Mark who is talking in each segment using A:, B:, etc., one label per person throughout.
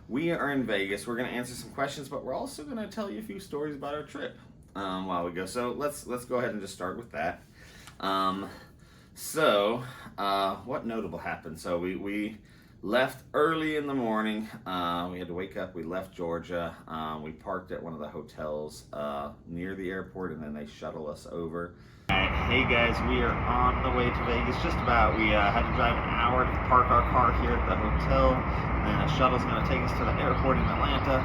A: we are in Vegas. We're going to answer some questions, but we're also going to tell you a few stories about our trip while we go. So let's go ahead and just start with that. What notable happened? So we left early in the morning. We had to wake up. We left Georgia. We parked at one of the hotels near the airport, and then they shuttle us over. Hey guys, we are on the way to Vegas. Just about. We had to drive an hour to park our car here at the hotel, and then a shuttle's going to take us to the airport in Atlanta.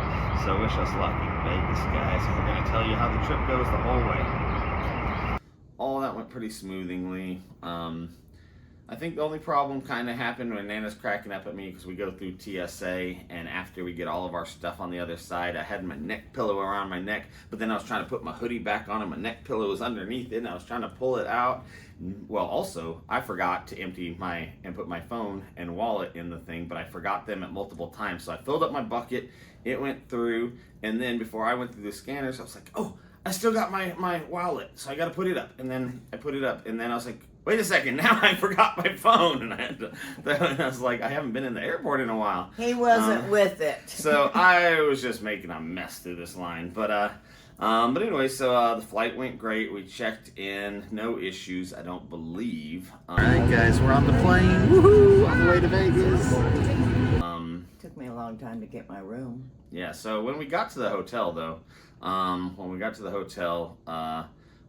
A: So wish us luck in Vegas, guys. And we're going to tell you how the trip goes the whole way. All that went pretty smoothly. I think the only problem kind of happened when Nana's cracking up at me because we go through TSA, and after we get all of our stuff on the other side, I had my neck pillow around my neck, but then I was trying to put my hoodie back on and my neck pillow was underneath it, and I was trying to pull it out. Well, also, I forgot to put my phone and wallet in the thing, but I forgot them at multiple times, so I filled up my bucket, it went through, and then before I went through the scanners, I was like, oh, I still got my wallet, so I got to put it up, and then I put it up, and then I was like, wait a second, now I forgot my phone, and I was like, I haven't been in the airport in a while.
B: He wasn't with it.
A: So I was just making a mess through this line, but anyway, so the flight went great. We checked in, no issues, I don't believe. All right, guys, we're on the plane. Woohoo! On the way to Vegas.
B: Took me a long time to get my room.
A: Yeah, so when we got to the hotel, though,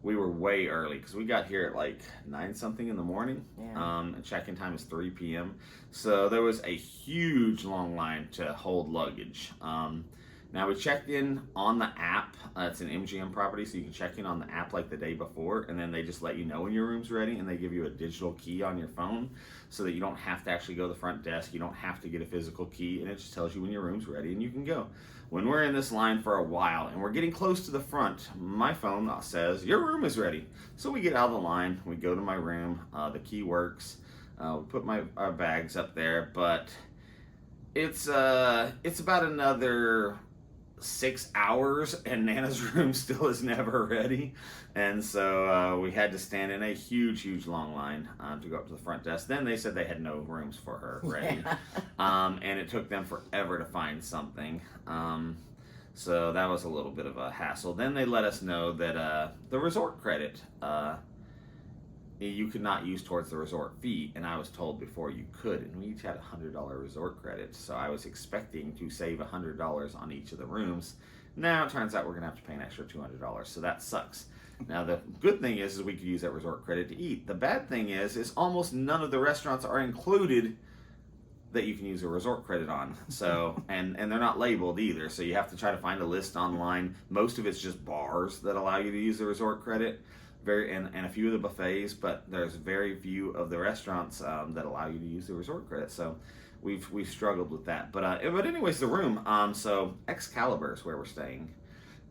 A: we were way early because we got here at like 9-something in the morning.
B: Yeah.
A: And check-in time is 3 p.m. So there was a huge long line to hold luggage. Now we checked in on the app. It's an MGM property, so you can check in on the app like the day before, and then they just let you know when your room's ready, and they give you a digital key on your phone so that you don't have to actually go to the front desk. You don't have to get a physical key, and it just tells you when your room's ready and you can go. When we're in this line for a while and we're getting close to the front, my phone says, your room is ready. So we get out of the line, we go to my room, the key works, we put our bags up there, but it's about another 6 hours and Nana's room still is never ready, and so we had to stand in a huge long line to go up to the front desk. Then they said they had no rooms for her ready. And it took them forever to find something, so that was a little bit of a hassle. Then they let us know that the resort credit you could not use towards the resort fee, and I was told before you could, and we each had $100 resort credit, so I was expecting to save $100 on each of the rooms. Now it turns out we're gonna have to pay an extra $200, so that sucks. Now the good thing is we could use that resort credit to eat. The bad thing is almost none of the restaurants are included that you can use a resort credit on, so and they're not labeled either, so you have to try to find a list online. Most of it's just bars that allow you to use the resort credit. And a few of the buffets, but there's very few of the restaurants that allow you to use the resort credit. So we've struggled with that. But anyways, the room. So Excalibur is where we're staying,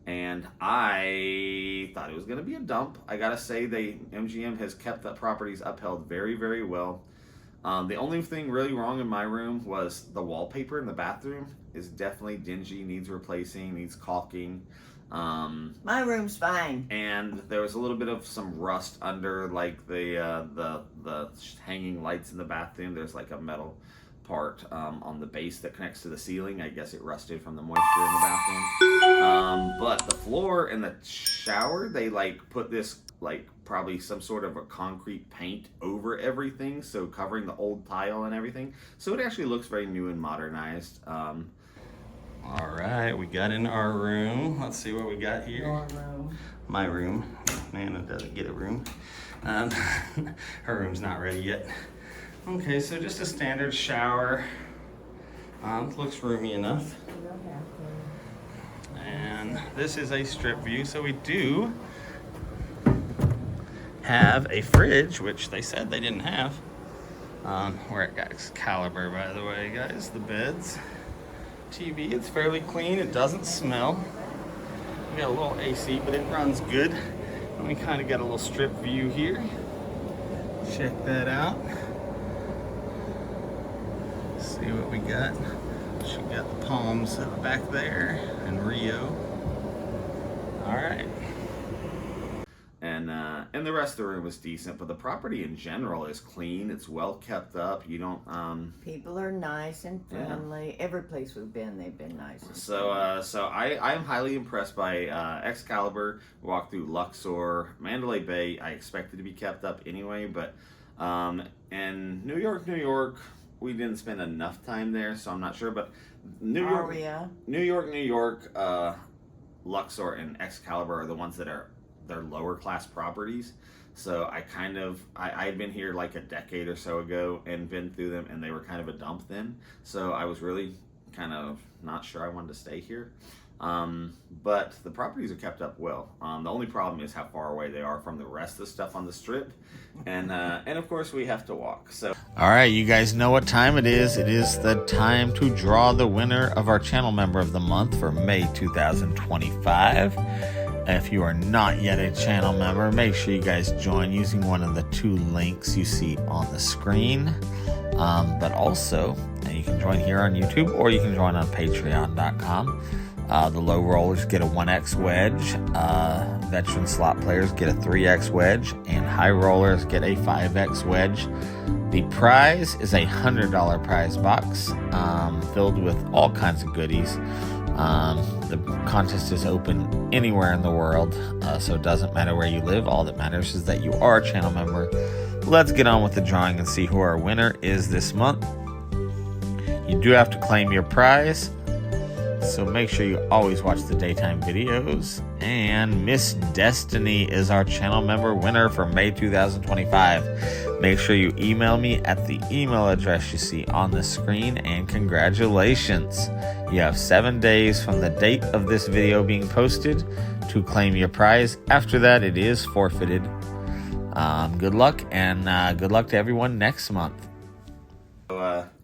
A: and I thought it was going to be a dump. I gotta say, MGM has kept the properties upheld very well. The only thing really wrong in my room was the wallpaper in the bathroom is definitely dingy, needs replacing, needs caulking.
B: My room's fine.
A: And there was a little bit of some rust under like the hanging lights in the bathroom. There's like a metal part on the base that connects to the ceiling. I guess it rusted from the moisture in the bathroom. But the floor and the shower, they like put this like probably some sort of a concrete paint over everything, so covering the old tile and everything. So it actually looks very new and modernized. All right, we got in our room. Let's see what we got here.
B: Your room.
A: My room. Nana doesn't get a room. Her room's not ready yet. Okay, so just a standard shower. Looks roomy enough. And this is a strip view, so we do have a fridge, which they said they didn't have. We're at Excalibur, by the way, guys. The beds. TV, it's fairly clean, it doesn't smell. We got a little AC, but it runs good. And we kind of got a little strip view here. Check that out. See what we got. She got the palms back there and Rio. All right. And and the rest of the room is decent, but the property in general is clean. It's well kept up. You don't.
B: People are nice and friendly. Yeah. Every place we've been, they've been nice.
A: So I'm highly impressed by Excalibur. We walked through Luxor, Mandalay Bay. I expected to be kept up anyway, but and New York, we didn't spend enough time there, so I'm not sure. But New York, Luxor, and Excalibur are the ones that are they're lower class properties. So I had been here like a decade or so ago and been through them, and they were kind of a dump then. So I was really kind of not sure I wanted to stay here. But the properties are kept up well. The only problem is how far away they are from the rest of the stuff on the strip, and of course we have to walk. So all right, you guys know what time it is. It is the time to draw the winner of our channel member of the month for May 2025. If you are not yet a channel member, make sure you guys join using one of the 2 links you see on the screen. But also, you can join here on YouTube, or you can join on patreon.com. The low rollers get a 1x wedge, veteran slot players get a 3x wedge, and high rollers get a 5x wedge. The prize is a $100 prize box filled with all kinds of goodies. The contest is open anywhere in the world, so it doesn't matter where you live. All that matters is that you are a channel member. Let's get on with the drawing and see who our winner is this month. You do have to claim your prize, so make sure you always watch the daytime videos. And Miss Destiny is our channel member winner for May 2025. Make sure you email me at the email address you see on the screen, and congratulations. You have 7 days from the date of this video being posted to claim your prize. After that, it is forfeited. Good luck, and good luck to everyone next month.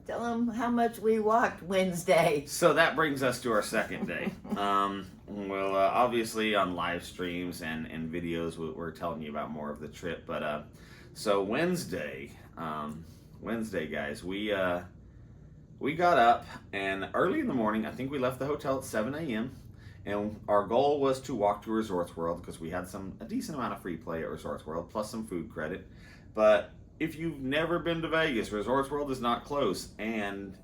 B: Tell them how much we walked Wednesday.
A: So that brings us to our second day. Obviously on live streams and videos, we're telling you about more of the trip. But so Wednesday, guys, we got up, and early in the morning, I think we left the hotel at 7 a.m. And our goal was to walk to Resorts World because we had a decent amount of free play at Resorts World, plus some food credit. But if you've never been to Vegas, Resorts World is not close. And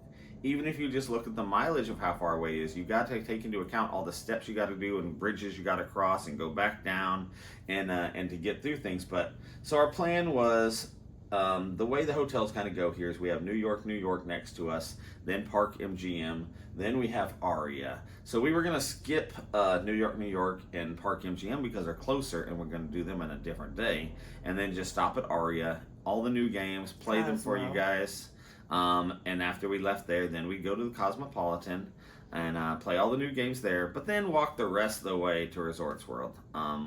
A: even if you just look at the mileage of how far away it is, you got to take into account all the steps you got to do and bridges you got to cross and go back down and to get through things. But so our plan was, the way the hotels kind of go here is we have New York next to us, then Park MGM, then we have Aria. So we were going to skip New York and Park MGM because they're closer, and we're going to do them in a different day, and then just stop at Aria, all the new games, play them for you guys. And after we left there, then we go to the Cosmopolitan and play all the new games there, but then walk the rest of the way to Resorts World,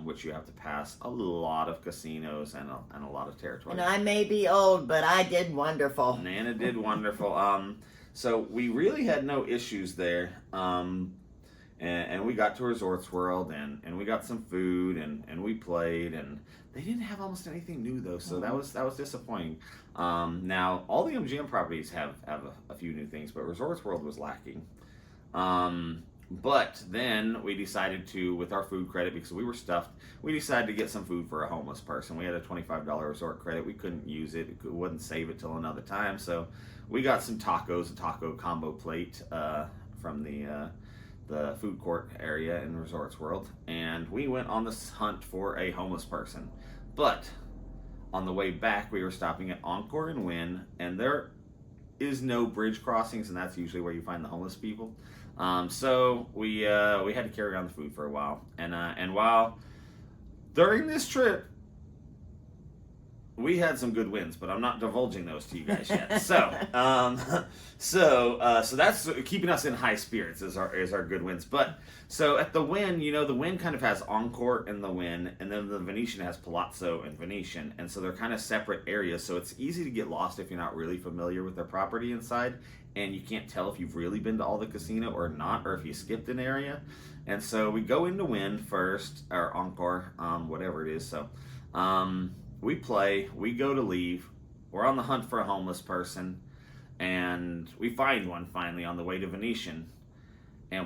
A: which you have to pass a lot of casinos and a lot of territory.
B: And I may be old, but I did wonderful.
A: Nana did wonderful. So we really had no issues there. And we got to Resorts World, and we got some food, and we played, and they didn't have almost anything new though, so that was disappointing. Now all the MGM properties have a few new things, but Resorts World was lacking. But then we decided to, with our food credit, because we were stuffed, we decided to get some food for a homeless person. We had a $25 resort credit. We couldn't use it. We wouldn't save it till another time. So we got some tacos, a taco combo plate from the food court area in Resorts World. And we went on this hunt for a homeless person. But on the way back, we were stopping at Encore and Wynn, and there is no bridge crossings, and that's usually where you find the homeless people. So we had to carry on the food for a while, and while during this trip we had some good wins, but I'm not divulging those to you guys yet. So that's keeping us in high spirits is our good wins. But so at the Wynn, the Wynn kind of has Encore and the Wynn, and then the Venetian has Palazzo and Venetian, and so they're kind of separate areas. So it's easy to get lost if you're not really familiar with their property inside, and you can't tell if you've really been to all the casino or not, or if you skipped an area. And so we go into Wynn first, or Encore, whatever it is. So we play, we go to leave, we're on the hunt for a homeless person, and we find one finally on the way to Venetian.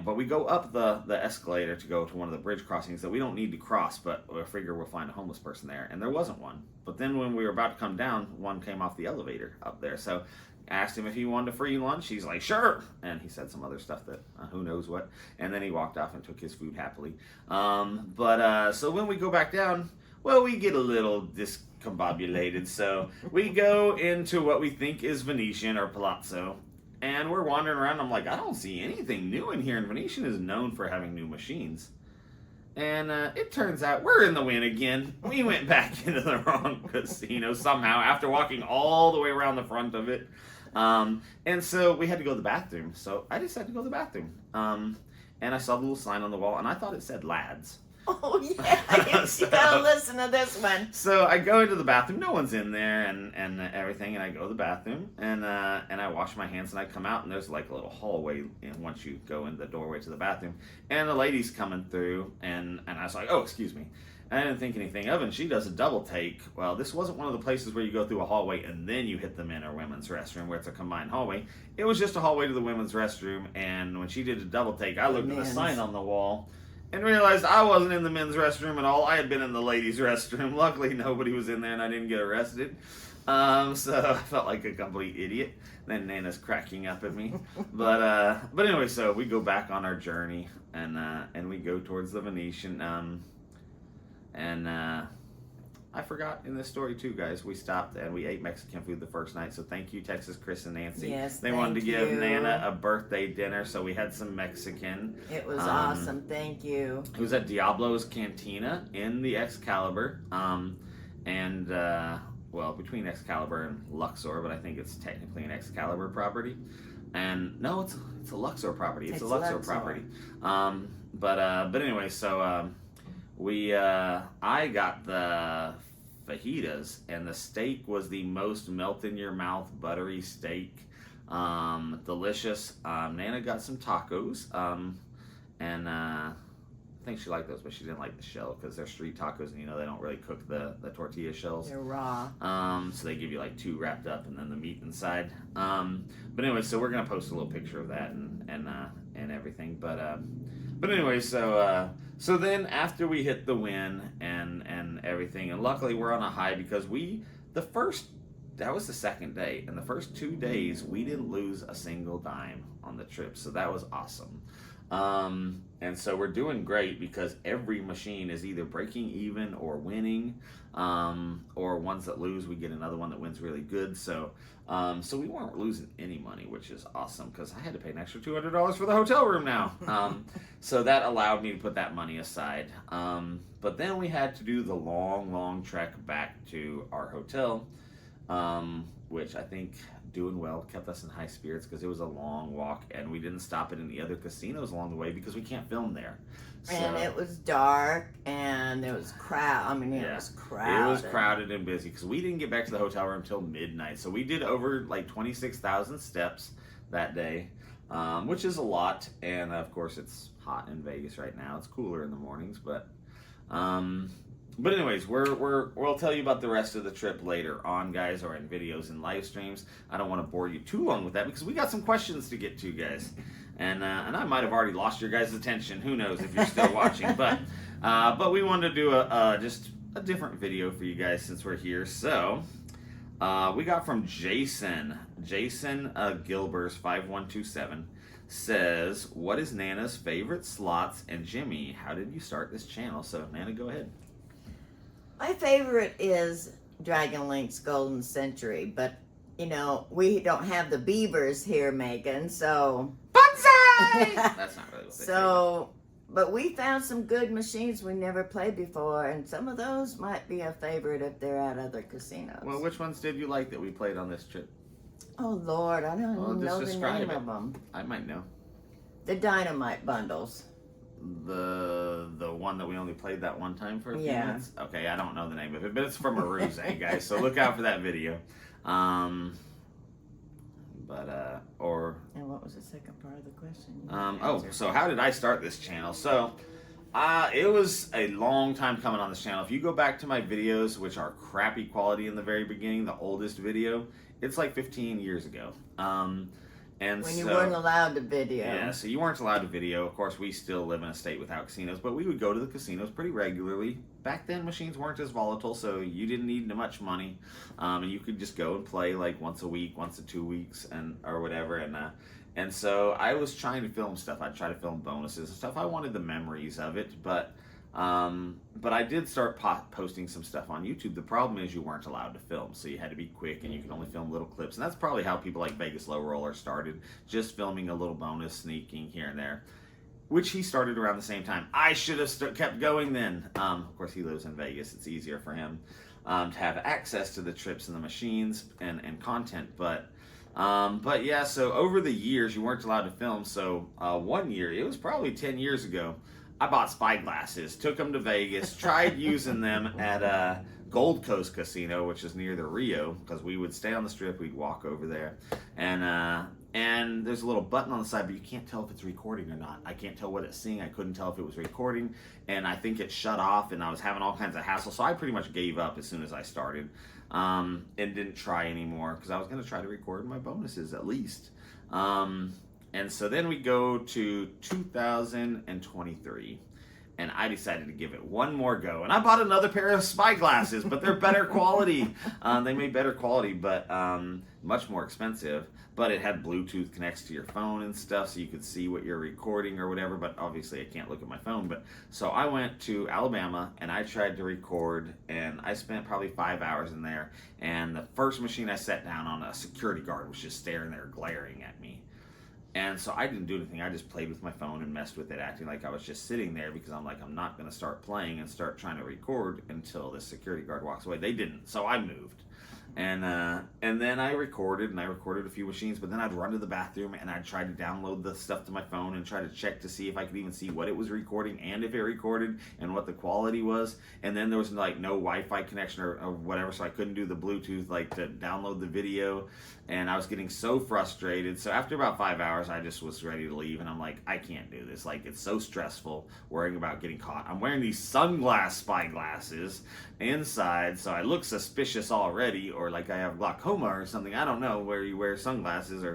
A: but we go up the escalator to go to one of the bridge crossings that we don't need to cross, but I figure we'll find a homeless person there, and there wasn't one. But then when we were about to come down, one came off the elevator up there. So asked him if he wanted a free lunch. He's like, sure. And he said some other stuff that who knows what. And then he walked off and took his food happily. So when we go back down, well, we get a little discombobulated. So we go into what we think is Venetian or Palazzo. And we're wandering around. I'm like, I don't see anything new in here. And Venetian is known for having new machines. And it turns out we're in the win again. We went back into the wrong casino somehow after walking all the way around the front of it. And so we had to go to the bathroom. So I decided to go to the bathroom. And I saw the little sign on the wall, and I thought it said lads.
B: Oh, yeah. You gotta listen to this one.
A: So I go into the bathroom. No one's in there and everything. And I go to the bathroom, and I wash my hands, and I come out, and there's like a little hallway once you go in the doorway to the bathroom. And the lady's coming through, and I was like, oh, excuse me. And I didn't think anything of it. And she does a double take. Well, this wasn't one of the places where you go through a hallway and then you hit the men or women's restroom where it's a combined hallway. It was just a hallway to the women's restroom. And when she did a double take, I looked at the sign on the wall and realized I wasn't in the men's restroom at all. I had been in the ladies' restroom. Luckily, nobody was in there and I didn't get arrested. So I felt like a complete idiot. Then Nana's cracking up at me. But anyway, so we go back on our journey and we go towards the Venetian. I forgot in this story too, guys. We stopped and we ate Mexican food the first night. So thank you, Texas Chris and Nancy.
B: Yes,
A: they wanted to give Nana a birthday dinner, so we had some Mexican.
B: It was awesome. Thank you.
A: It was at Diablo's Cantina in the Excalibur, well, between Excalibur and Luxor, but I think it's technically an Excalibur property. And no, it's a Luxor property. It's a Luxor property. But anyway, so. I got the fajitas, and the steak was the most melt-in-your-mouth buttery steak. Delicious. Nana got some tacos, and I think she liked those, but she didn't like the shell because they're street tacos, and they don't really cook the tortilla shells.
B: They're raw.
A: So they give you like two wrapped up and then the meat inside. But anyway, so we're gonna post a little picture of that and everything. But anyway, so then after we hit the win and everything, and luckily we're on a high because that was the second day, and the first 2 days we didn't lose a single dime on the trip, so that was awesome. And so we're doing great because every machine is either breaking even or winning, or ones that lose, we get another one that wins really good. So we weren't losing any money, which is awesome because I had to pay an extra $200 for the hotel room now. So that allowed me to put that money aside. But then we had to do the long trek back to our hotel, which I think doing well kept us in high spirits because it was a long walk and we didn't stop at any other casinos along the way because we can't film there.
B: And it was dark and there was crowd. It was crowded.
A: It was crowded and busy because we didn't get back to the hotel room until midnight. So we did over like 26,000 steps that day, which is a lot. And of course, it's hot in Vegas right now. It's cooler in the mornings, but anyways, we'll tell you about the rest of the trip later on, guys, or in videos and live streams. I don't want to bore you too long with that because we got some questions to get to, guys. And I might have already lost your guys' attention. Who knows if you're still watching? But we wanted to do just a different video for you guys since we're here. So we got from Jason Gilbers 5127 says, "What is Nana's favorite slots? And Jimmy, how did you start this channel?" So Nana, go ahead.
B: My favorite is Dragon Link's Golden Century, but we don't have the beavers here, Megan, so...
A: Bonsai! That's not really what they say.
B: But we found some good machines we never played before, and some of those might be a favorite if they're at other casinos.
A: Well, which ones did you like that we played on this trip?
B: Oh, Lord, I don't even know the name of them.
A: I might know.
B: The Dynamite bundles.
A: The one that we only played that one time for a few minutes? Okay, I don't know the name of it, but it's from Aruze, guys, so look out for that video. And
B: what was the second part of the question?
A: So how did I start this channel? So it was a long time coming on this channel. If you go back to my videos, which are crappy quality in the very beginning, the oldest video, it's like 15 years ago. And
B: when
A: so,
B: you weren't allowed to video.
A: Yeah, so you weren't allowed to video. Of course, we still live in a state without casinos, but we would go to the casinos pretty regularly. Back then, machines weren't as volatile, so you didn't need much money, and you could just go and play like once a week, once in 2 weeks, and or whatever. And so I was trying to film stuff. I'd try to film bonuses and stuff. I wanted the memories of it, but I did start posting some stuff on YouTube. The problem is you weren't allowed to film, so you had to be quick, and you could only film little clips. And that's probably how people like Vegas Low Roller started, just filming a little bonus, sneaking here and there, which he started around the same time. I should have kept going then. Of course, he lives in Vegas. It's easier for him to have access to the trips and the machines and content. But yeah, so over the years, you weren't allowed to film. So one year, it was probably 10 years ago, I bought spy glasses, took them to Vegas, tried using them at Gold Coast Casino, which is near the Rio, because we would stay on the strip, we'd walk over there, and there's a little button on the side, but you can't tell if it's recording or not. I can't tell what it's seeing. I couldn't tell if it was recording, and I think it shut off, and I was having all kinds of hassle, so I pretty much gave up as soon as I started, and didn't try anymore, because I was going to try to record my bonuses at least. And so then we go to 2023, and I decided to give it one more go. And I bought another pair of spy glasses, but they're better quality. They made better quality, but much more expensive. But it had Bluetooth connects to your phone and stuff, so you could see what you're recording or whatever. But obviously, I can't look at my phone. But so I went to Alabama, and I tried to record, and I spent probably 5 hours in there. And the first machine I sat down on, a security guard was just staring there, glaring at me. And so I didn't do anything. I just played with my phone and messed with it, acting like I was just sitting there, because I'm like, I'm not going to start playing and start trying to record until this security guard walks away. They didn't, so I moved. And then I recorded a few machines, but then I'd run to the bathroom and I'd try to download the stuff to my phone and try to check to see if I could even see what it was recording and if it recorded and what the quality was. And then there was like no Wi-Fi connection or whatever, so I couldn't do the Bluetooth like to download the video. And I was getting so frustrated. So after about 5 hours, I just was ready to leave. And I'm like, I can't do this. Like, it's so stressful worrying about getting caught. I'm wearing these spy glasses inside, so I look suspicious already, or like I have glaucoma or something. I don't know where you wear sunglasses,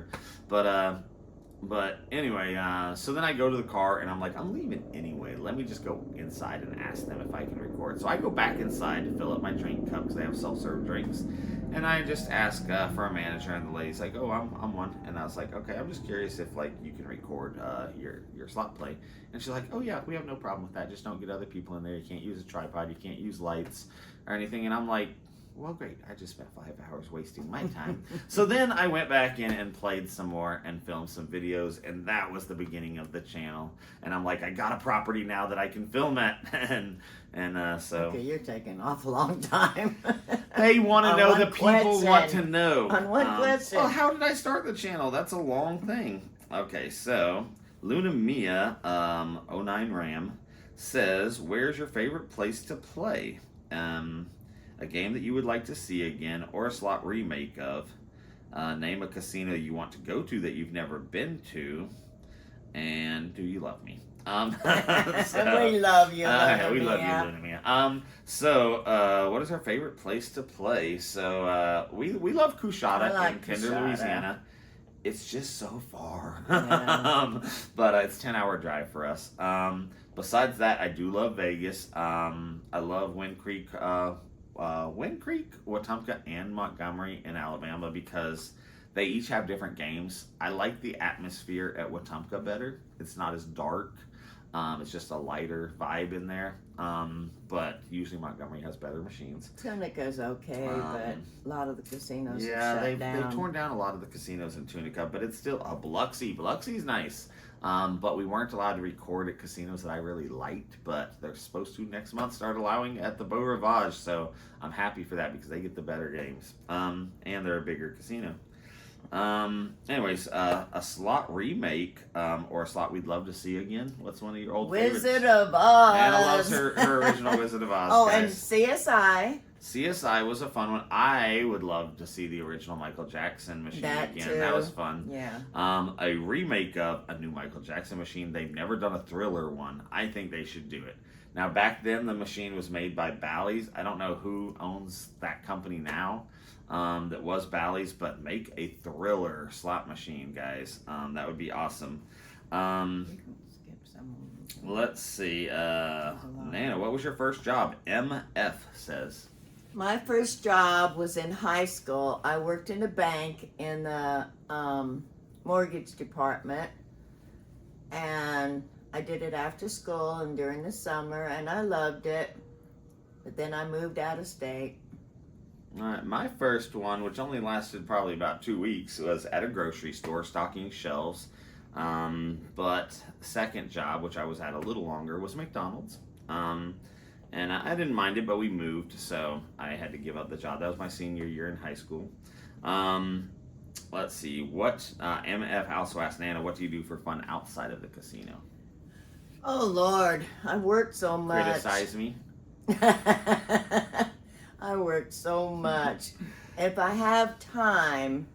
A: but anyway, so then I go to the car and I'm like, I'm leaving anyway. Let me just go inside and ask them if I can record. So I go back inside to fill up my drink cup because they have self-serve drinks. And I just ask for a manager, and the lady's like, oh, I'm one. And I was like, okay, I'm just curious if like you can record your slot play. And she's like, oh yeah, we have no problem with that. Just don't get other people in there. You can't use a tripod. You can't use lights or anything. And I'm like, well, great. I just spent 5 hours wasting my time. So then I went back in and played some more and filmed some videos, and that was the beginning of the channel. And I'm like, I got a property now that I can film at, and so.
B: Okay, you're taking an awful long time.
A: They want to know. The people
B: question.
A: want to know.
B: On one question.
A: Well, how did I start the channel? That's a long thing. Okay, so Luna Mia 09 Ram says, "Where's your favorite place to play? A game that you would like to see again, or a slot remake of. Name a casino you want to go to that you've never been to, and do you love me?"
B: So, we love you, Luna
A: we
B: Mia.
A: love you, Luna Mia. So what is our favorite place to play? So we love Coushatta in Kinder, Louisiana. It's just so far,
B: Yeah.
A: But it's a 10-hour drive for us. Besides that, I do love Vegas. I love Wind Creek, Wetumpka, and Montgomery in Alabama because they each have different games. I like the atmosphere at Wetumpka better. It's not as dark. It's just a lighter vibe in there. But usually Montgomery has better machines.
B: Tunica's okay, but a lot of the casinos have
A: they've
B: shut down.
A: torn down a lot of the casinos in Tunica, but it's still Biloxi. Biloxi's nice. But we weren't allowed to record at casinos that I really liked, but they're supposed to next month start allowing at the Beau Rivage, so I'm happy for that because they get the better games. And they're a bigger casino. Anyways, a slot remake, or a slot we'd love to see again. What's one of your old favorites?
B: Wizard of Oz.
A: Anna loves her original Wizard of Oz.
B: Oh,
A: guys.
B: and CSI.
A: CSI was a fun one. I would love to see the original Michael Jackson machine
B: That
A: again.
B: too.
A: That was fun.
B: Yeah.
A: A remake of a new Michael Jackson machine. They've never done a Thriller one. I think they should do it. Now, back then, the machine was made by Bally's. I don't know who owns that company now. That was Bally's, but make a Thriller slot machine, guys. That would be awesome. Let's see. Nana, what was your first job? MF says.
B: My first job was in high school. I worked in a bank in the mortgage department, and I did it after school and during the summer, and I loved it. But then I moved out of state.
A: All right, my first one, which only lasted probably about 2 weeks, was at a grocery store stocking shelves. But second job, which I was at a little longer, was McDonald's. And I didn't mind it, but we moved, so I had to give up the job. That was my senior year in high school. Let's see. What MF also asked Nana, what do you do for fun outside of the casino?
B: Oh, Lord. I worked so much.
A: Criticize me?
B: I worked so much. If I have time,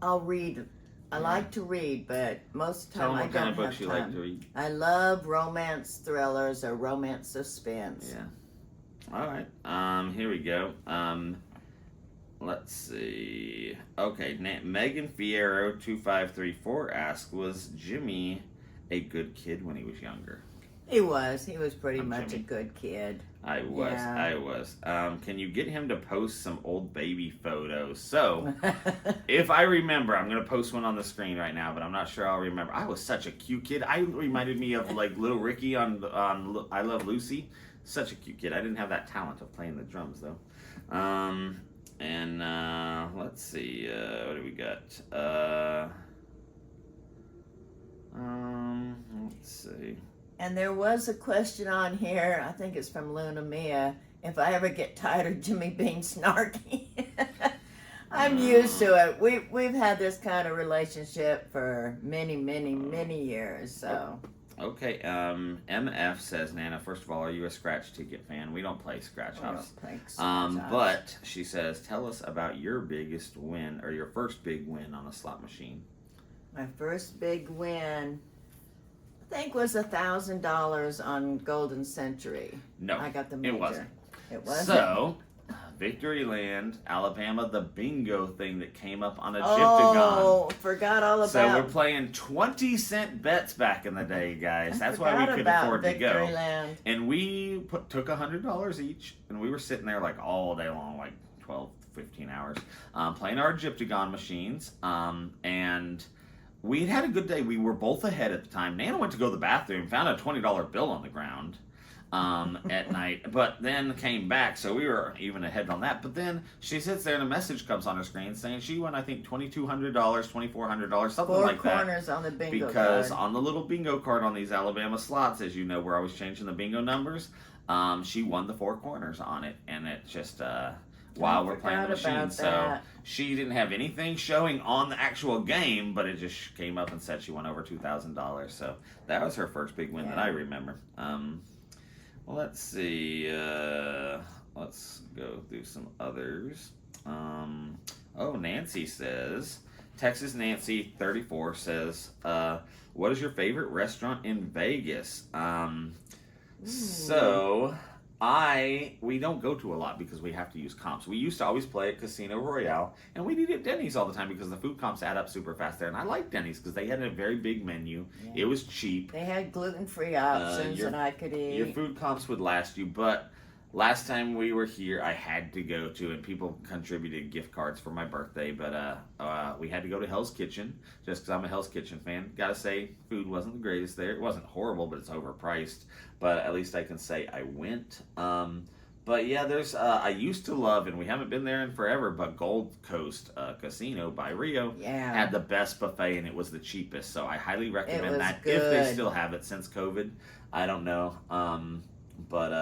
B: I'll read. I like to read, but most of the time I don't have time.
A: Tell them what kind of books you like to read.
B: I love romance thrillers or romance suspense.
A: Yeah. All right. Here we go. Let's see. Okay. Megan Fierro 2534 asked, was Jimmy a good kid when he was younger?
B: He was. He was pretty
A: I'm
B: much
A: Jimmy.
B: a good kid.
A: I was.
B: Yeah.
A: I was. Can you get him to post some old baby photos? So, if I remember, I'm going to post one on the screen right now, but I'm not sure I'll remember. I was such a cute kid. I reminded me of like little Ricky on I Love Lucy. Such a cute kid. I didn't have that talent of playing the drums though. Let's see. What do we got? Let's see.
B: And there was a question on here, I think it's from Luna Mia, if I ever get tired of Jimmy being snarky. I'm used to it. We've had this kind of relationship for many, many, many years, so.
A: Okay, MF says, Nana, first of all, are you a scratch ticket fan? We don't play scratch offs. But she says, tell us about your biggest win, or your first big win on a slot machine.
B: My first big win, I think, was $1,000 on Golden Century.
A: No,
B: I got the major.
A: it wasn't.
B: It wasn't?
A: So, Victoryland, Alabama, the bingo thing that came up on a Gyptagon.
B: Oh, forgot all about.
A: So we're playing 20-cent bets back in the day, guys. That's why we could afford to go.
B: Victoryland.
A: And we took $100 each, and we were sitting there like all day long, like 12, 15 hours, playing our Gyptagon machines. And we had a good day. We were both ahead at the time. Nana went to go to the bathroom, found a $20 bill on the ground at night, but then came back, so we were even ahead on that. But then she sits there and a message comes on her screen saying she won, I think, $2,200, $2,400, something like that.
B: 4 corners on the bingo
A: because
B: card.
A: on the little bingo card on these Alabama slots, as you know, we're always changing the bingo numbers. She won the 4 corners on it, and it just while we're playing the machine. So she didn't have anything showing on the actual game, but it just came up and said she won over $2,000. So that was her first big win that I remember. Well, let's see. Let's go through some others. Nancy says, Texas Nancy 34 says, what is your favorite restaurant in Vegas? So we don't go to a lot because we have to use comps. We used to always play at Casino Royale, and we'd eat at Denny's all the time because the food comps add up super fast there. And I like Denny's because they had a very big menu. Yeah. It was cheap.
B: They had gluten-free options that I could eat.
A: Your food comps would last you, but last time we were here, I had to go to, and people contributed gift cards for my birthday, but we had to go to Hell's Kitchen just because I'm a Hell's Kitchen fan. Gotta say, food wasn't the greatest there. It wasn't horrible, but it's overpriced. But at least I can say I went. But yeah, there's I used to love, and we haven't been there in forever, but Gold Coast Casino by Rio had the best buffet, and it was the cheapest. So I highly recommend that if they still have it since COVID. I don't know. But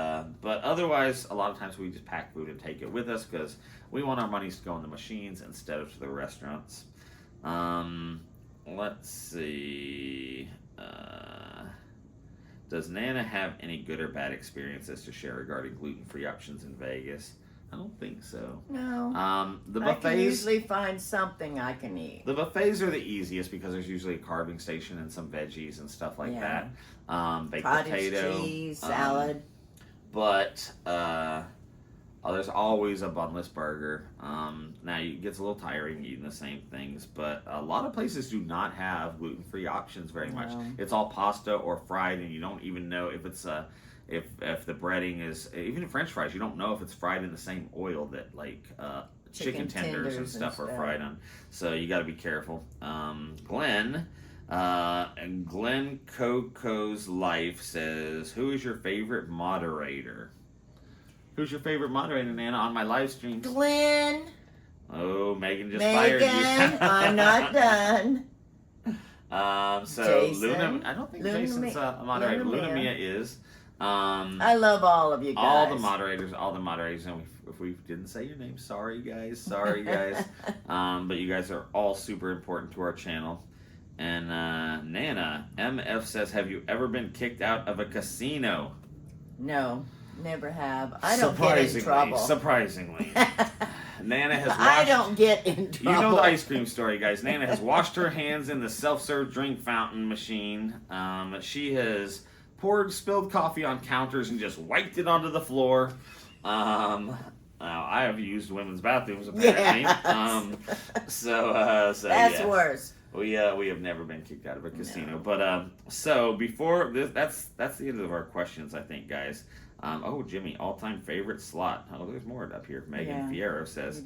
A: otherwise, a lot of times we just pack food and take it with us because we want our monies to go in the machines instead of to the restaurants. Let's see. Does Nana have any good or bad experiences to share regarding gluten-free options in Vegas? I don't think so.
B: No.
A: The
B: I can
A: buffets.
B: usually find something I can eat.
A: The buffets are the easiest because there's usually a carving station and some veggies and stuff like that. Baked
B: Cottage
A: potato,
B: cheese, salad.
A: But there's always a bunless burger. Now it gets a little tiring eating the same things, but a lot of places do not have gluten-free options very much. It's all pasta or fried, and you don't even know if it's if the breading is, even French fries, you don't know if it's fried in the same oil that like chicken tenders and stuff are fried on. So you got to be careful. Glenn Coco's Life says, "Who is your favorite moderator?" Who's your favorite moderator, Nana, on my live streams?
B: Glenn.
A: Oh, Megan just fired you.
B: I'm not done.
A: So
B: Jason.
A: Luna, I don't think Jason's a moderator. Luna Mia is.
B: I love all of you guys.
A: All the moderators, and if we didn't say your name, sorry guys. But you guys are all super important to our channel. And Nana MF says, "Have you ever been kicked out of a casino?"
B: No, never have. I don't get in trouble.
A: Surprisingly. Nana has washed,
B: I don't get in trouble.
A: You know the ice cream story, guys. Nana has washed her hands in the self-serve drink fountain machine. She has poured spilled coffee on counters and just wiped it onto the floor. Now, I have used women's bathrooms apparently.
B: Yes.
A: So
B: that's
A: yeah.
B: worse.
A: We have never been kicked out of a casino. No. But so before this, that's the end of our questions, I think, guys. Jimmy, all-time favorite slot. Oh, there's more up here. Megan Fierro says.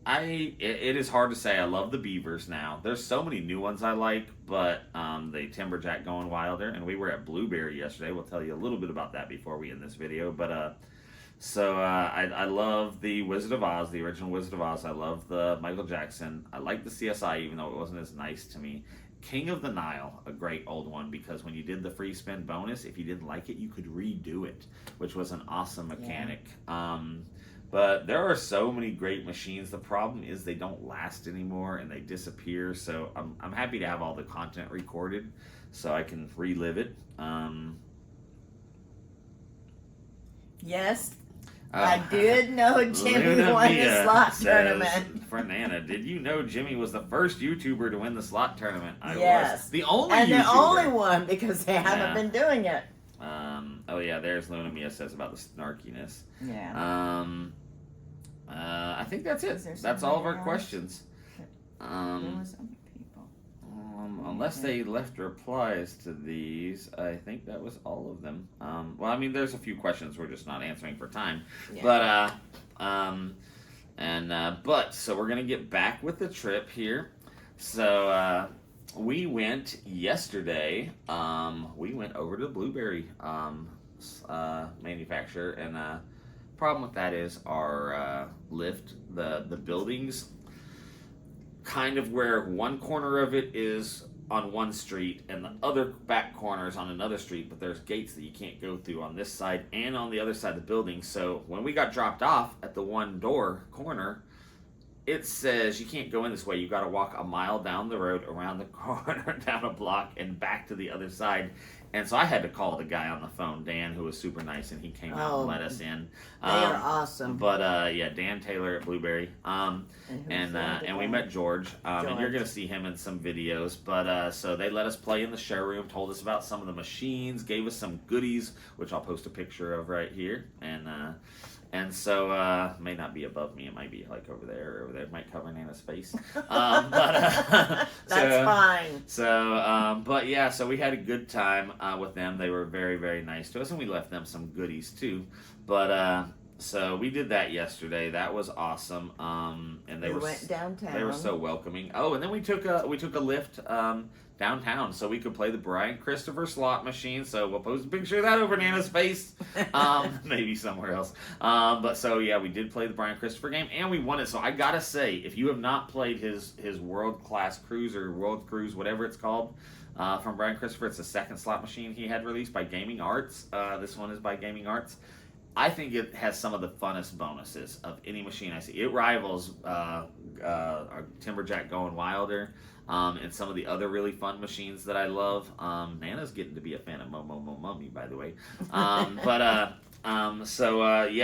A: It is hard to say. I love the Beavers now. There's so many new ones I like, but the Timberjack going wilder, and we were at Blueberry yesterday. We'll tell you a little bit about that before we end this video. But I love the Wizard of Oz, the original Wizard of Oz. I love the Michael Jackson. I like the CSI, even though it wasn't as nice to me. King of the Nile, a great old one, because when you did the free spin bonus, if you didn't like it, you could redo it, which was an awesome mechanic. Yeah. But there are so many great machines. The problem is they don't last anymore and they disappear. So I'm happy to have all the content recorded so I can relive it.
B: Yes. I did know Jimmy won the slot tournament.
A: For Nana, did you know Jimmy was the first YouTuber to win the slot tournament?
B: Yes.
A: The only
B: and
A: YouTuber.
B: the only one, because they haven't been doing it.
A: There's Luna Mia says about the snarkiness.
B: Yeah.
A: I think that's it. That's all of our questions.
B: There was other people.
A: Unless they left replies to these, I think that was all of them. There's a few questions we're just not answering for time. Yeah. But so we're gonna get back with the trip here. So we went yesterday. We went over to Blueberry manufacturer, and problem with that is our lift, the buildings, kind of where one corner of it is on one street and the other back corner is on another street, but there's gates that you can't go through on this side and on the other side of the building. So when we got dropped off at the one door corner, it says you can't go in this way. You got to walk a mile down the road, around the corner, down a block, and back to the other side. And so I had to call the guy on the phone, Dan, who was super nice, and he came out and let us in.
B: They are awesome.
A: But Dan Taylor at Blueberry, and we met George, and you're gonna see him in some videos. But so they let us play in the showroom, told us about some of the machines, gave us some goodies, which I'll post a picture of right here, and so may not be above me. It might be like over there. Over there, it might cover Nana's face.
B: That's fine.
A: So we had a good time with them. They were very, very nice to us, and we left them some goodies too. But so we did that yesterday. That was awesome. And they
B: went downtown.
A: They were so welcoming. Oh, and then we took a lift downtown so we could play the Brian Christopher slot machine. So we'll post a picture of that over Nana's face. Maybe somewhere else. We did play the Brian Christopher game and we won it. So I gotta say, if you have not played his World Class Cruise or World Cruise, whatever it's called, from Brian Christopher, it's the second slot machine he had released by Gaming Arts. This one is by Gaming Arts. I think it has some of the funnest bonuses of any machine I see. It rivals our Timberjack Going Wilder and some of the other really fun machines that I love. Nana's getting to be a fan of Mo Mummy, by the way. Yeah,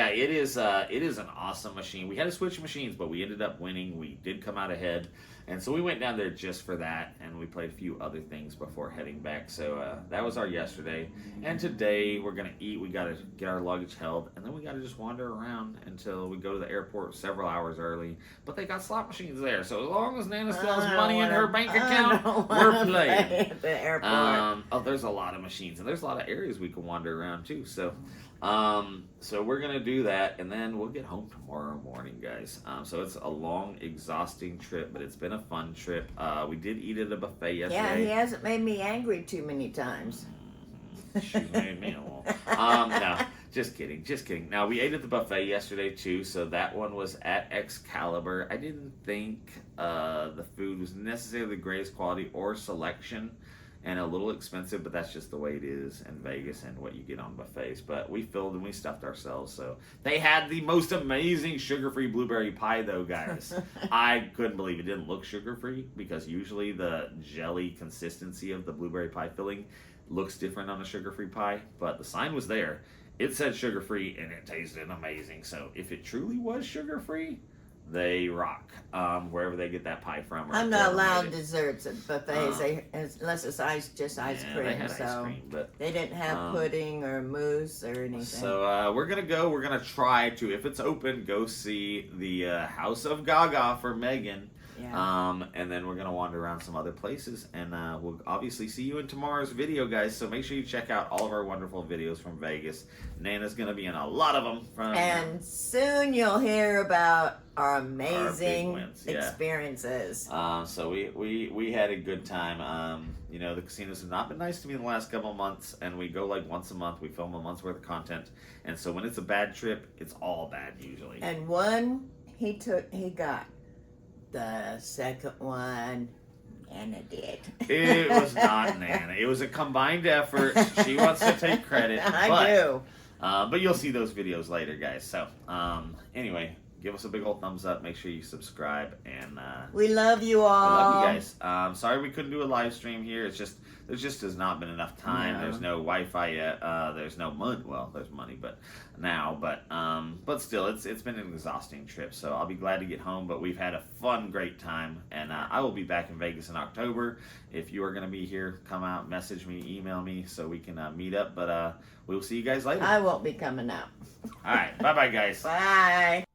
A: it is an awesome machine. We had to switch machines, but we ended up winning. We did come out ahead, and so we went down there just for that, and we played a few other things before heading back. So that was our yesterday, and today we're gonna eat. We gotta get our luggage held, and then we gotta just wander around until we go to the airport several hours early. But they got slot machines there, so as long as Nana still has money in her bank account, we're playing.
B: Play at the airport.
A: There's a lot of machines, and there's a lot of areas we can wander around too. So we're gonna do that, and then we'll get home tomorrow morning, guys. So it's a long, exhausting trip, but it's been a fun trip. We did eat at a buffet
B: Yeah,
A: yesterday.
B: he hasn't made me angry too many times.
A: She made me a little. No, just kidding. Now we ate at the buffet yesterday too, so that one was at Excalibur. I didn't think the food was necessarily the greatest quality or selection, and a little expensive, but that's just the way it is in Vegas and what you get on buffets. But we filled and we stuffed ourselves. So they had the most amazing sugar-free blueberry pie, though, guys. I couldn't believe it didn't look sugar-free, because usually the jelly consistency of the blueberry pie filling looks different on a sugar-free pie. But the sign was there. It said sugar-free, and it tasted amazing. So if it truly was sugar-free, they rock, wherever they get that pie from.
B: I'm not allowed desserts at buffets unless it's just ice
A: Yeah,
B: cream.
A: they had
B: So
A: ice cream, but
B: they didn't have pudding or mousse or anything.
A: so we're gonna go. We're gonna try to, if it's open, go see the House of Gaga for Megan.
B: Yeah.
A: And then we're gonna wander around some other places, and we'll obviously see you in tomorrow's video, guys. So make sure you check out all of our wonderful videos from Vegas. Nana's gonna be in a lot of them.
B: And soon you'll hear about our
A: Our big
B: amazing
A: wins, yeah.
B: experiences.
A: So we had a good time. The casinos have not been nice to me in the last couple of months, and we go like once a month. We film a month's worth of content, and so when it's a bad trip, it's all bad usually.
B: And one he got. The second one, Anna did.
A: It was not Nana. It was a combined effort. She wants to take credit.
B: I do.
A: But you'll see those videos later, guys. So anyway, give us a big old thumbs up. Make sure you subscribe, and
B: We love you all.
A: I love you guys. Sorry we couldn't do a live stream here. It's just there just has not been enough time.
B: No.
A: There's no Wi-Fi yet. There's no money. Well, there's money, but still, it's been an exhausting trip. So I'll be glad to get home. But we've had a fun, great time, and I will be back in Vegas in October. If you are going to be here, come out, message me, email me, so we can meet up. But we will see you guys later.
B: I won't be coming out.
A: All right, bye, guys.
B: Bye.